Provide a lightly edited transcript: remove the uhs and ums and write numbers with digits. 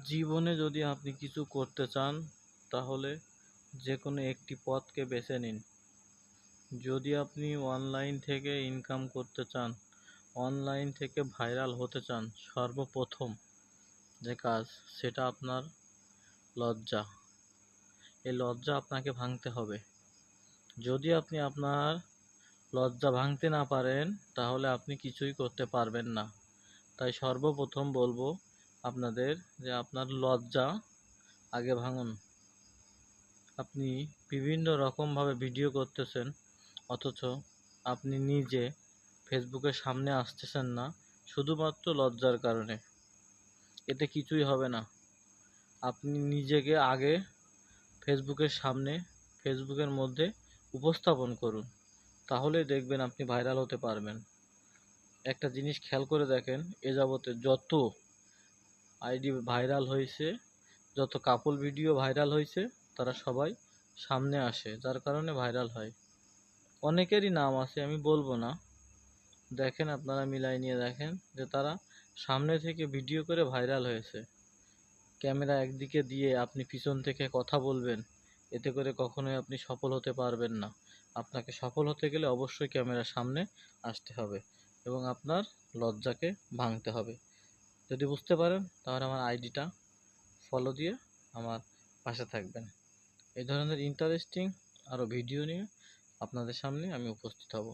জীবনে যদি আপনি কিছু করতে চান তাহলে যে কোনো একটি পথকে বেছে নিন। যদি আপনি অনলাইন থেকে ইনকাম করতে চান, অনলাইন থেকে ভাইরাল হতে চান, সর্বপ্রথম যে কাজ সেটা আপনার লজ্জা। এই লজ্জা আপনাকে ভাঙতে হবে। যদি আপনি আপনার লজ্জা ভাঙতে না পারেন তাহলে আপনি কিছুই করতে পারবেন না। তাই সর্বপ্রথম বলবো আপনাদের যে আপনার লজ্জা আগে ভাঙুন। আপনি বিভিন্ন রকমভাবে ভিডিও করতেছেন অথচ আপনি নিজে ফেসবুকের সামনে আসতেছেন না শুধুমাত্র লজ্জার কারণে। এতে কিছুই হবে না। আপনি নিজেকে আগে ফেসবুকের সামনে, ফেসবুকের মধ্যে উপস্থাপন করুন, তাহলেই দেখবেন আপনি ভাইরাল হতে পারবেন। একটা জিনিস খেয়াল করে দেখেন, এ যাবতে যত আইডি ভাইরাল হয়েছে, যত কাপল ভিডিও ভাইরাল হয়েছে, তারা সবাই সামনে আসে, যার কারণে ভাইরাল হয়। অনেকেরই নাম আছে, আমি বলবো না, দেখেন আপনারা মিলাই নিয়ে দেখেন যে তারা সামনে থেকে ভিডিও করে ভাইরাল হয়েছে। ক্যামেরা একদিকে দিয়ে আপনি পিছন থেকে কথা বলবেন, এতে করে কখনোই আপনি সফল হতে পারবেন না। আপনাকে সফল হতে গেলে অবশ্যই ক্যামেরার সামনে আসতে হবে এবং আপনার লজ্জাকে ভাঙতে হবে। যদি বুঝতে পারেন তাহলে আমার আইডিটা ফলো দিয়ে আমার পাশে থাকবেন। এই ধরনের ইন্টারেস্টিং আরও ভিডিও নিয়ে আপনাদের সামনে আমি উপস্থিত হব।